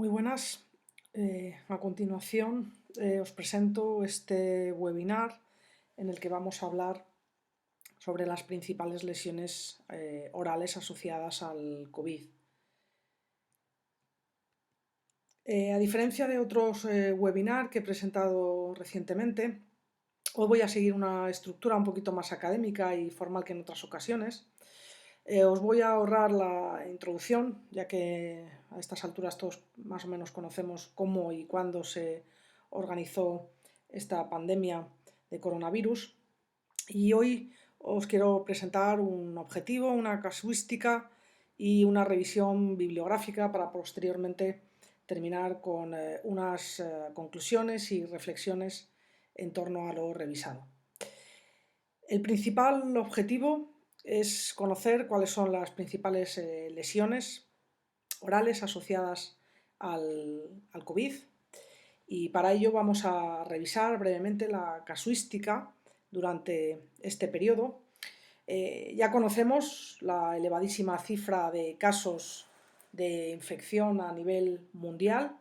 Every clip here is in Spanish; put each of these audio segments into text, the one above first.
Muy buenas. A continuación os presento este webinar en el que vamos a hablar sobre las principales lesiones orales asociadas al COVID. A diferencia de otros webinars que he presentado recientemente, hoy voy a seguir una estructura un poquito más académica y formal que en otras ocasiones. Os voy a ahorrar la introducción, ya que a estas alturas todos más o menos conocemos cómo y cuándo se organizó esta pandemia de coronavirus. Y hoy os quiero presentar un objetivo, una casuística y una revisión bibliográfica para posteriormente terminar con unas conclusiones y reflexiones en torno a lo revisado. El principal objetivo es conocer cuáles son las principales lesiones orales asociadas al COVID, y para ello vamos a revisar brevemente la casuística durante este periodo. Ya conocemos la elevadísima cifra de casos de infección a nivel mundial.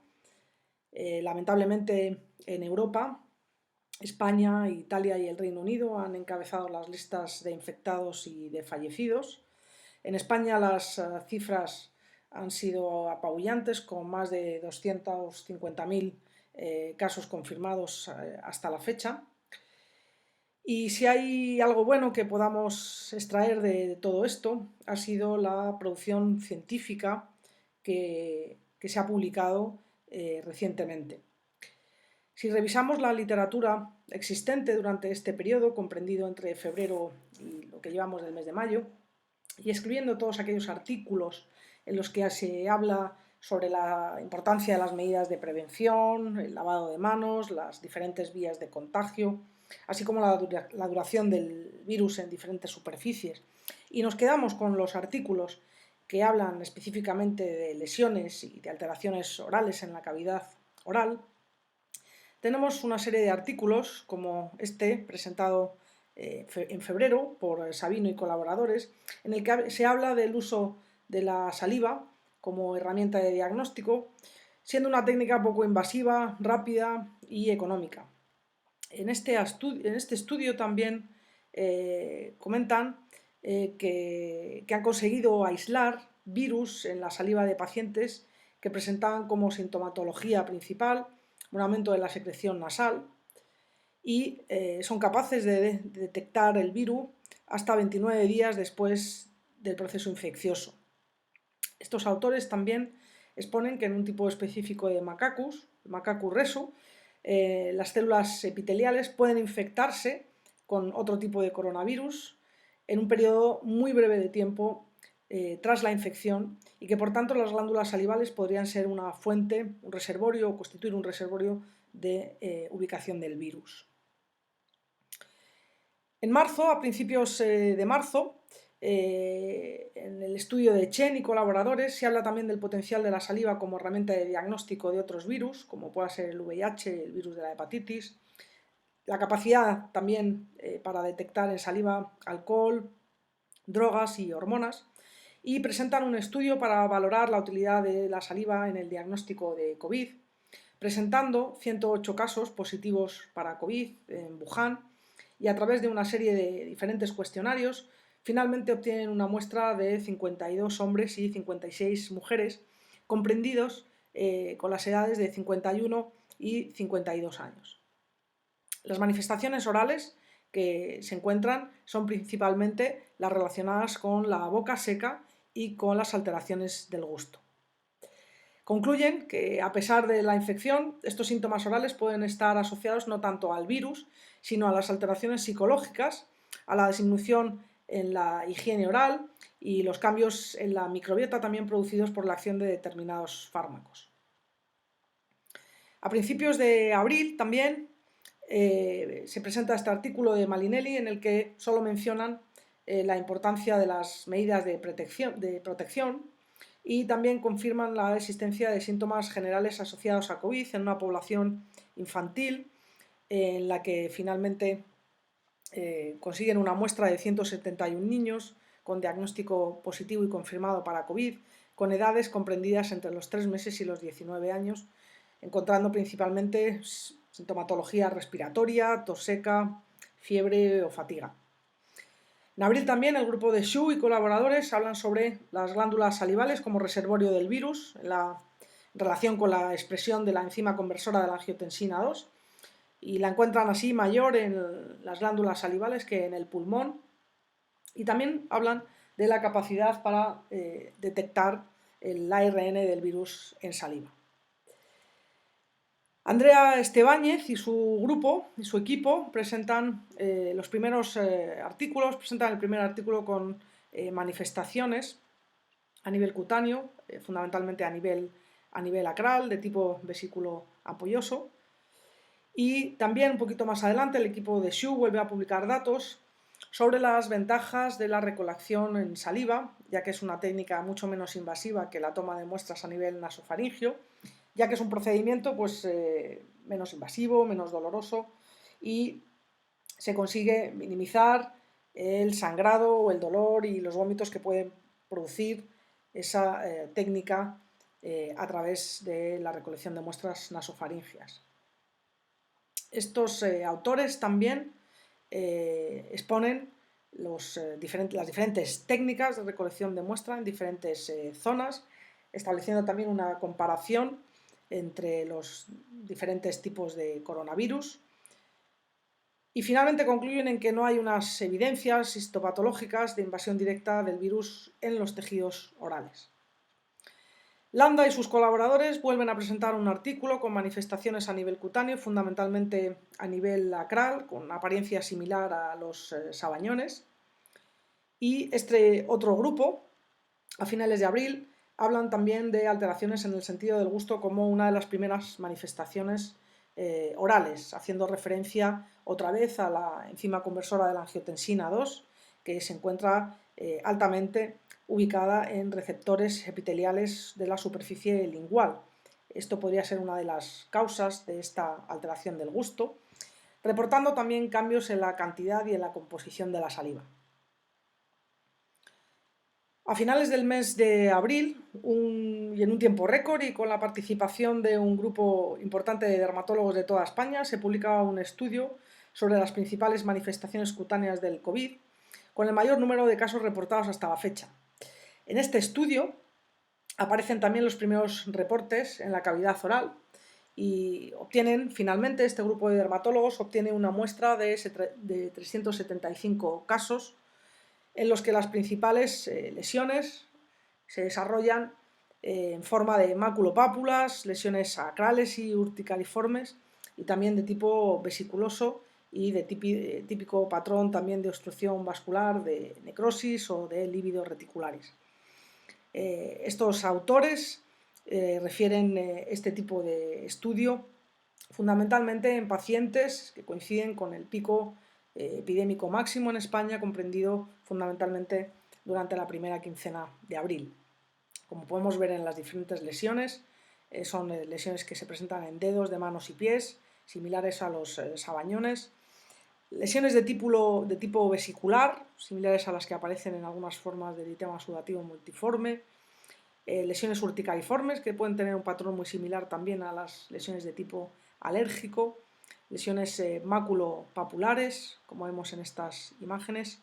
Lamentablemente en Europa, España, Italia y el Reino Unido han encabezado las listas de infectados y de fallecidos. En España las cifras han sido apabullantes, con más de 250.000 casos confirmados hasta la fecha. Y si hay algo bueno que podamos extraer de todo esto, ha sido la producción científica que se ha publicado recientemente. Si revisamos la literatura existente durante este periodo, comprendido entre febrero y lo que llevamos del mes de mayo, y escribiendo todos aquellos artículos en los que se habla sobre la importancia de las medidas de prevención, el lavado de manos, las diferentes vías de contagio, así como la duración del virus en diferentes superficies, y nos quedamos con los artículos que hablan específicamente de lesiones y de alteraciones orales en la cavidad oral, tenemos una serie de artículos como este presentado en febrero por Sabino y colaboradores, en el que se habla del uso de la saliva como herramienta de diagnóstico, siendo una técnica poco invasiva, rápida y económica. En este estudio también comentan que han conseguido aislar virus en la saliva de pacientes que presentaban como sintomatología principal un aumento de la secreción nasal, y son capaces de detectar el virus hasta 29 días después del proceso infeccioso. Estos autores también exponen que en un tipo específico de Macacus, Macacus reso, las células epiteliales pueden infectarse con otro tipo de coronavirus en un periodo muy breve de tiempo tras la infección, y que por tanto las glándulas salivales podrían ser una fuente, un reservorio, o constituir un reservorio de ubicación del virus. En marzo, a principios de marzo, en el estudio de Chen y colaboradores, se habla también del potencial de la saliva como herramienta de diagnóstico de otros virus, como pueda ser el VIH, el virus de la hepatitis, la capacidad también para detectar en saliva alcohol, drogas y hormonas, y presentan un estudio para valorar la utilidad de la saliva en el diagnóstico de COVID, presentando 108 casos positivos para COVID en Wuhan, y a través de una serie de diferentes cuestionarios finalmente obtienen una muestra de 52 hombres y 56 mujeres, comprendidos con las edades de 51 y 52 años. Las manifestaciones orales que se encuentran son principalmente las relacionadas con la boca seca y con las alteraciones del gusto. Concluyen que, a pesar de la infección, estos síntomas orales pueden estar asociados no tanto al virus, sino a las alteraciones psicológicas, a la disminución en la higiene oral y los cambios en la microbiota también producidos por la acción de determinados fármacos. A principios de abril también se presenta este artículo de Malinelli, en el que solo mencionan la importancia de las medidas de protección, y también confirman la existencia de síntomas generales asociados a COVID en una población infantil, en la que finalmente consiguen una muestra de 171 niños con diagnóstico positivo y confirmado para COVID, con edades comprendidas entre los 3 meses y los 19 años, encontrando principalmente sintomatología respiratoria, tos seca, fiebre o fatiga. En abril también el grupo de Xu y colaboradores hablan sobre las glándulas salivales como reservorio del virus en relación con la expresión de la enzima conversora de la angiotensina 2 y la encuentran así mayor en las glándulas salivales que en el pulmón, y también hablan de la capacidad para detectar el ARN del virus en saliva. Andrea Estebáñez y su grupo y su equipo presentan los primeros artículos, presentan el primer artículo con manifestaciones a nivel cutáneo, fundamentalmente a nivel acral, de tipo vesículo ampolloso. Y también un poquito más adelante el equipo de Xu vuelve a publicar datos sobre las ventajas de la recolección en saliva, ya que es una técnica mucho menos invasiva que la toma de muestras a nivel nasofaringio, ya que es un procedimiento pues, menos invasivo, menos doloroso, y se consigue minimizar el sangrado o el dolor y los vómitos que pueden producir esa técnica a través de la recolección de muestras nasofaringias. Estos autores también exponen las diferentes técnicas de recolección de muestra en diferentes zonas, estableciendo también una comparación entre los diferentes tipos de coronavirus. Y finalmente concluyen en que no hay unas evidencias histopatológicas de invasión directa del virus en los tejidos orales. Landa y sus colaboradores vuelven a presentar un artículo con manifestaciones a nivel cutáneo, fundamentalmente a nivel acral, con apariencia similar a los sabañones. Y este otro grupo, a finales de abril, hablan también de alteraciones en el sentido del gusto como una de las primeras manifestaciones orales, haciendo referencia otra vez a la enzima conversora de la angiotensina 2, que se encuentra altamente ubicada en receptores epiteliales de la superficie lingual. Esto podría ser una de las causas de esta alteración del gusto, reportando también cambios en la cantidad y en la composición de la saliva. A finales del mes de abril, y en un tiempo récord y con la participación de un grupo importante de dermatólogos de toda España, se publica un estudio sobre las principales manifestaciones cutáneas del COVID, con el mayor número de casos reportados hasta la fecha. En este estudio aparecen también los primeros reportes en la cavidad oral y finalmente, este grupo de dermatólogos obtiene una muestra de 375 casos en los que las principales lesiones se desarrollan en forma de maculopápulas, lesiones acrales y urticariformes, y también de tipo vesiculoso y de típico patrón también de obstrucción vascular, de necrosis o de lívidos reticulares. Estos autores refieren este tipo de estudio fundamentalmente en pacientes que coinciden con el pico epidémico máximo en España, comprendido fundamentalmente durante la primera quincena de abril. Como podemos ver en las diferentes lesiones, son lesiones que se presentan en dedos de manos y pies, similares a los sabañones, lesiones de tipo vesicular, similares a las que aparecen en algunas formas de eritema sudativo multiforme, lesiones urticariformes, que pueden tener un patrón muy similar también a las lesiones de tipo alérgico, lesiones maculopapulares, como vemos en estas imágenes,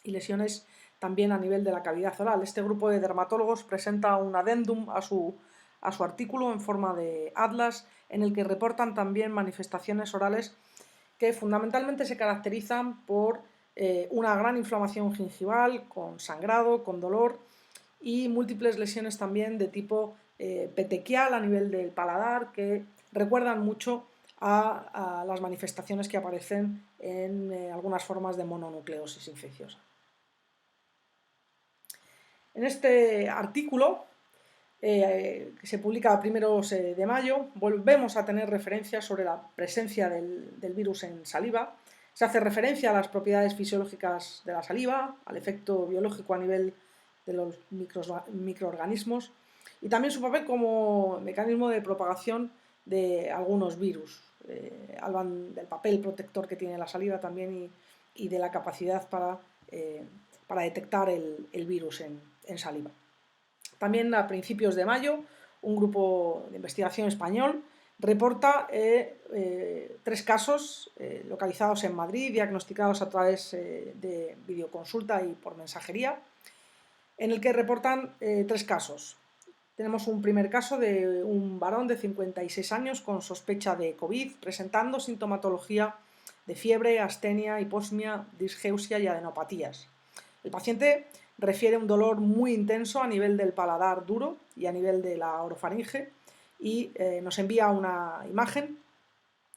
y lesiones también a nivel de la cavidad oral. Este grupo de dermatólogos presenta un adendum a su artículo en forma de atlas, en el que reportan también manifestaciones orales que fundamentalmente se caracterizan por una gran inflamación gingival, con sangrado, con dolor, y múltiples lesiones también de tipo petequial a nivel del paladar, que recuerdan mucho a las manifestaciones que aparecen en algunas formas de mononucleosis infecciosa. En este artículo, que se publica a primeros de mayo, volvemos a tener referencias sobre la presencia del virus en saliva. Se hace referencia a las propiedades fisiológicas de la saliva, al efecto biológico a nivel de los microorganismos y también su papel como mecanismo de propagación de algunos virus. Hablan del papel protector que tiene la saliva también y de la capacidad para detectar el virus en saliva. También a principios de mayo, un grupo de investigación español reporta 3 casos localizados en Madrid, diagnosticados a través de videoconsulta y por mensajería, en el que reportan 3 casos. Tenemos un primer caso de un varón de 56 años con sospecha de COVID, presentando sintomatología de fiebre, astenia, hiposmia, disgeusia y adenopatías. El paciente refiere un dolor muy intenso a nivel del paladar duro y a nivel de la orofaringe y nos envía una imagen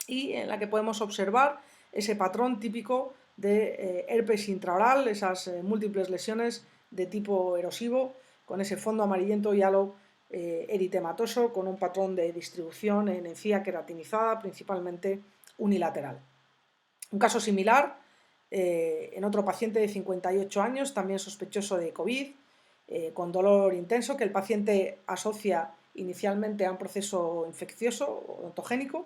y en la que podemos observar ese patrón típico de herpes intraoral, esas múltiples lesiones de tipo erosivo con ese fondo amarillento y halo eritematoso con un patrón de distribución en encía queratinizada, principalmente unilateral. Un caso similar en otro paciente de 58 años, también sospechoso de COVID, con dolor intenso que el paciente asocia inicialmente a un proceso infeccioso odontogénico,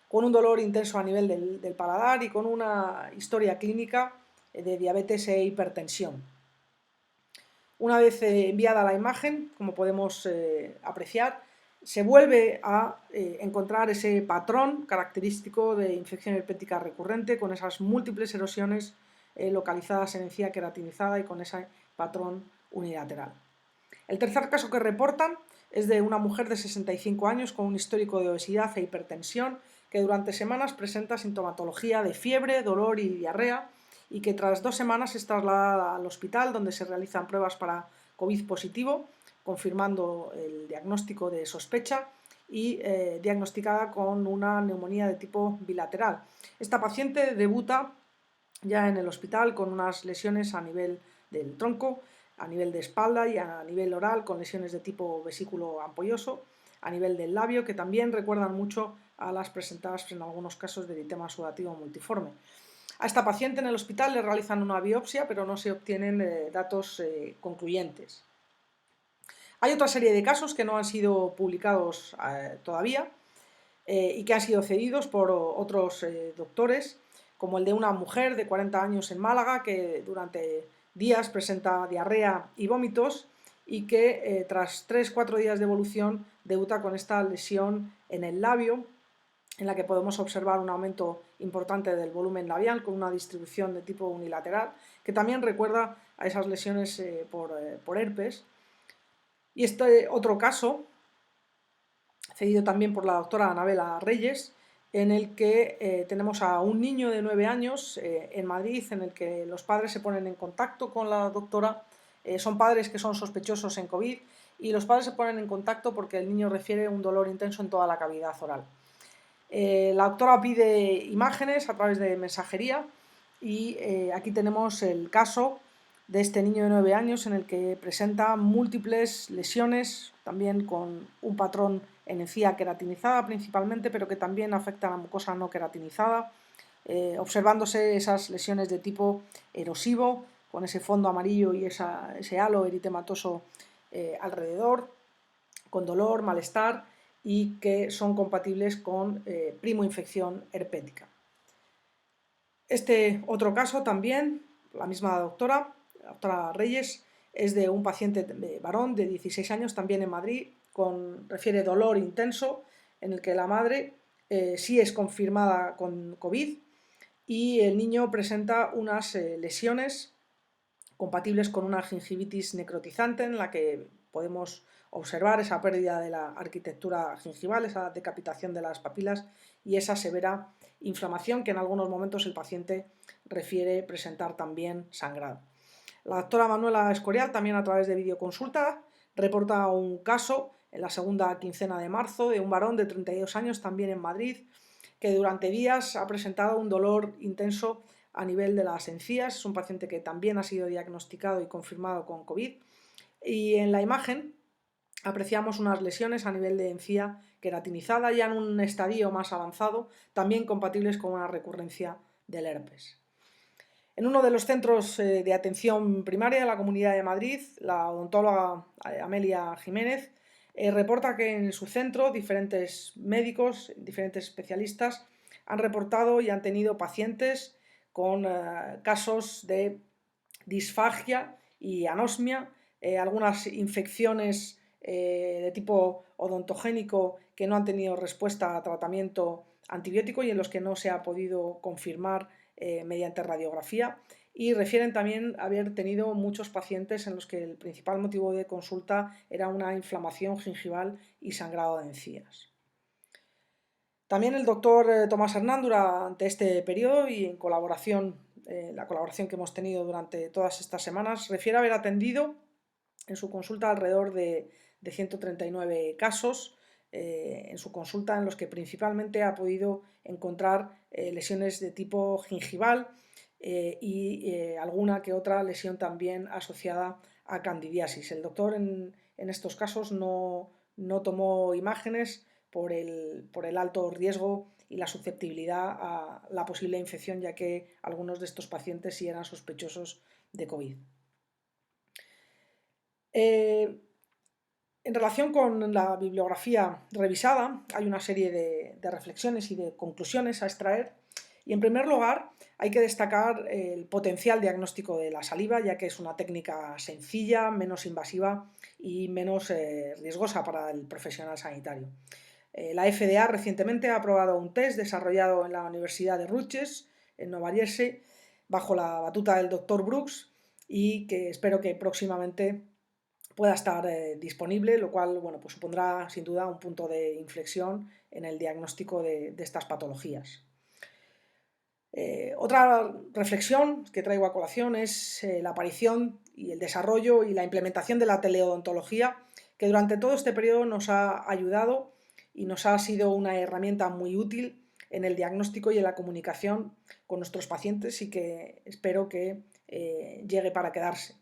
con un dolor intenso a nivel del paladar y con una historia clínica de diabetes e hipertensión. Una vez enviada la imagen, como podemos apreciar, se vuelve a encontrar ese patrón característico de infección herpética recurrente con esas múltiples erosiones localizadas en encía queratinizada y con ese patrón unilateral. El tercer caso que reportan es de una mujer de 65 años con un histórico de obesidad e hipertensión que durante semanas presenta sintomatología de fiebre, dolor y diarrea y que tras 2 semanas es trasladada al hospital donde se realizan pruebas para COVID positivo, confirmando el diagnóstico de sospecha y diagnosticada con una neumonía de tipo bilateral. Esta paciente debuta ya en el hospital con unas lesiones a nivel del tronco, a nivel de espalda y a nivel oral con lesiones de tipo vesículo ampolloso, a nivel del labio, que también recuerdan mucho a las presentadas en algunos casos de eritema sudativo multiforme. A esta paciente en el hospital le realizan una biopsia, pero no se obtienen datos concluyentes. Hay otra serie de casos que no han sido publicados todavía y que han sido cedidos por otros doctores, como el de una mujer de 40 años en Málaga que durante días presenta diarrea y vómitos y que tras 3-4 días de evolución debuta con esta lesión en el labio, en la que podemos observar un aumento importante del volumen labial con una distribución de tipo unilateral, que también recuerda a esas lesiones por herpes. Y este otro caso, cedido también por la doctora Anabela Reyes, en el que tenemos a un niño de 9 años en Madrid, en el que los padres se ponen en contacto con la doctora, son padres que son sospechosos en COVID, y los padres se ponen en contacto porque el niño refiere un dolor intenso en toda la cavidad oral. La doctora pide imágenes a través de mensajería y aquí tenemos el caso de este niño de 9 años en el que presenta múltiples lesiones, también con un patrón en encía queratinizada principalmente, pero que también afecta a la mucosa no queratinizada, observándose esas lesiones de tipo erosivo, con ese fondo amarillo y ese halo eritematoso alrededor, con dolor, malestar y que son compatibles con primoinfección herpética. Este otro caso también, la misma doctora Reyes, es de un paciente varón de 16 años también en Madrid, refiere dolor intenso en el que la madre sí es confirmada con COVID y el niño presenta unas lesiones compatibles con una gingivitis necrotizante en la que podemos observar esa pérdida de la arquitectura gingival, esa decapitación de las papilas y esa severa inflamación que en algunos momentos el paciente refiere presentar también sangrado. La doctora Manuela Escorial, también a través de videoconsulta, reporta un caso en la segunda quincena de marzo de un varón de 32 años también en Madrid que durante días ha presentado un dolor intenso a nivel de las encías. Es un paciente que también ha sido diagnosticado y confirmado con COVID y en la imagen apreciamos unas lesiones a nivel de encía queratinizada ya en un estadio más avanzado, también compatibles con una recurrencia del herpes. En uno de los centros de atención primaria de la Comunidad de Madrid, la odontóloga Amelia Jiménez reporta que en su centro diferentes médicos, diferentes especialistas han reportado y han tenido pacientes con casos de disfagia y anosmia algunas infecciones de tipo odontogénico que no han tenido respuesta a tratamiento antibiótico y en los que no se ha podido confirmar mediante radiografía. Y refieren también haber tenido muchos pacientes en los que el principal motivo de consulta era una inflamación gingival y sangrado de encías. También el doctor Tomás Hernán, durante este periodo y en la colaboración que hemos tenido durante todas estas semanas, refiere haber atendido en su consulta alrededor de 139 casos, en su consulta en los que principalmente ha podido encontrar lesiones de tipo gingival y alguna que otra lesión también asociada a candidiasis. El doctor en estos casos no tomó imágenes por el alto riesgo y la susceptibilidad a la posible infección, ya que algunos de estos pacientes sí eran sospechosos de COVID. En relación con la bibliografía revisada, hay una serie de reflexiones y de conclusiones a extraer. Y en primer lugar, hay que destacar el potencial diagnóstico de la saliva, ya que es una técnica sencilla, menos invasiva y menos riesgosa para el profesional sanitario. La FDA recientemente ha aprobado un test desarrollado en la Universidad de Rutgers, en Nueva Jersey, bajo la batuta del Dr. Brooks, y que espero que próximamente pueda estar disponible, lo cual pues supondrá sin duda un punto de inflexión en el diagnóstico de estas patologías. Otra reflexión que traigo a colación es la aparición y el desarrollo y la implementación de la teleodontología, que durante todo este periodo nos ha ayudado y nos ha sido una herramienta muy útil en el diagnóstico y en la comunicación con nuestros pacientes y que espero que llegue para quedarse.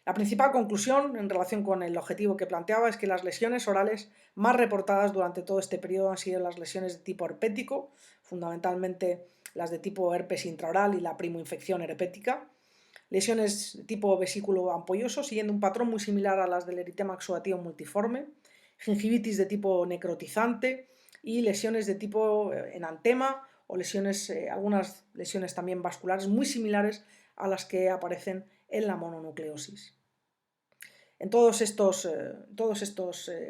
La principal conclusión en relación con el objetivo que planteaba es que las lesiones orales más reportadas durante todo este periodo han sido las lesiones de tipo herpético, fundamentalmente las de tipo herpes intraoral y la primoinfección herpética, lesiones de tipo vesículo ampolloso, siguiendo un patrón muy similar a las del eritema exudativo multiforme, gingivitis de tipo necrotizante y lesiones de tipo enantema o algunas lesiones también vasculares muy similares a las que aparecen en la mononucleosis. En todos estos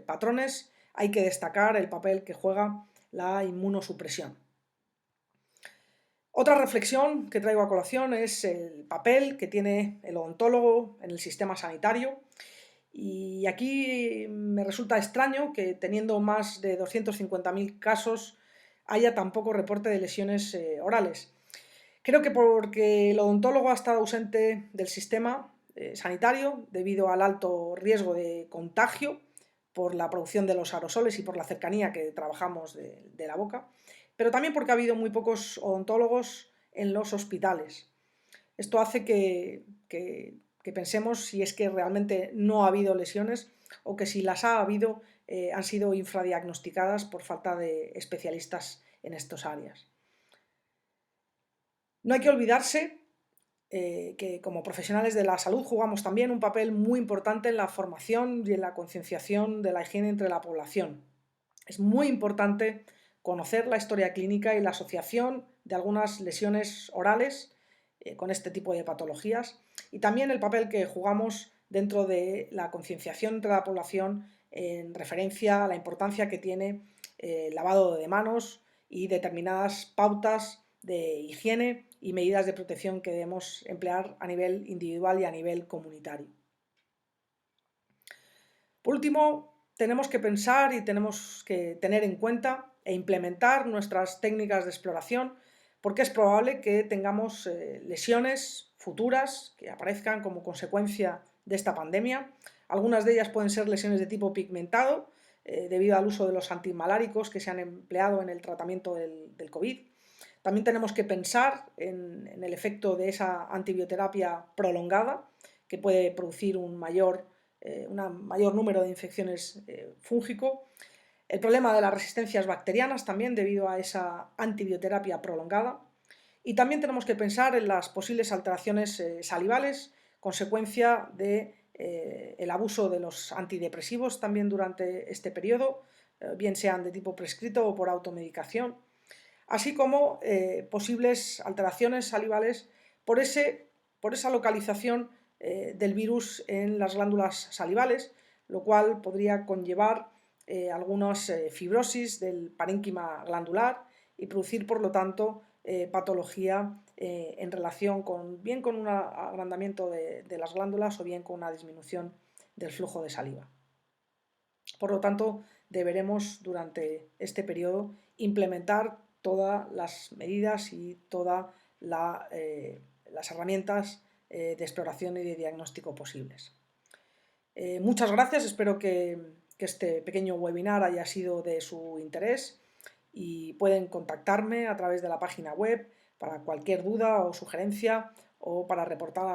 patrones hay que destacar el papel que juega la inmunosupresión. Otra reflexión que traigo a colación es el papel que tiene el odontólogo en el sistema sanitario. Y aquí me resulta extraño que, teniendo más de 250.000 casos, haya tan poco reporte de lesiones orales. Creo que porque el odontólogo ha estado ausente del sistema sanitario debido al alto riesgo de contagio por la producción de los aerosoles y por la cercanía que trabajamos de la boca, pero también porque ha habido muy pocos odontólogos en los hospitales. Esto hace que pensemos si es que realmente no ha habido lesiones o que si las ha habido han sido infradiagnosticadas por falta de especialistas en estas áreas. No hay que olvidarse que como profesionales de la salud jugamos también un papel muy importante en la formación y en la concienciación de la higiene entre la población. Es muy importante conocer la historia clínica y la asociación de algunas lesiones orales con este tipo de patologías y también el papel que jugamos dentro de la concienciación entre la población en referencia a la importancia que tiene el lavado de manos y determinadas pautas de higiene y medidas de protección que debemos emplear a nivel individual y a nivel comunitario. Por último, tenemos que pensar y tenemos que tener en cuenta e implementar nuestras técnicas de exploración, porque es probable que tengamos lesiones futuras que aparezcan como consecuencia de esta pandemia. Algunas de ellas pueden ser lesiones de tipo pigmentado, debido al uso de los antimaláricos que se han empleado en el tratamiento del COVID. También tenemos que pensar en el efecto de esa antibioterapia prolongada, que puede producir un mayor número de infecciones fúngico. El problema de las resistencias bacterianas también debido a esa antibioterapia prolongada. Y también tenemos que pensar en las posibles alteraciones salivales, consecuencia del abuso de los antidepresivos también durante este periodo, bien sean de tipo prescrito o por automedicación, así como posibles alteraciones salivales por esa localización del virus en las glándulas salivales, lo cual podría conllevar algunas fibrosis del parénquima glandular y producir, por lo tanto, patología en relación bien con un agrandamiento de las glándulas o bien con una disminución del flujo de saliva. Por lo tanto, deberemos durante este periodo implementar todas las medidas y todas las herramientas de exploración y de diagnóstico posibles. Muchas gracias, espero que este pequeño webinar haya sido de su interés y pueden contactarme a través de la página web para cualquier duda o sugerencia o para reportar algo.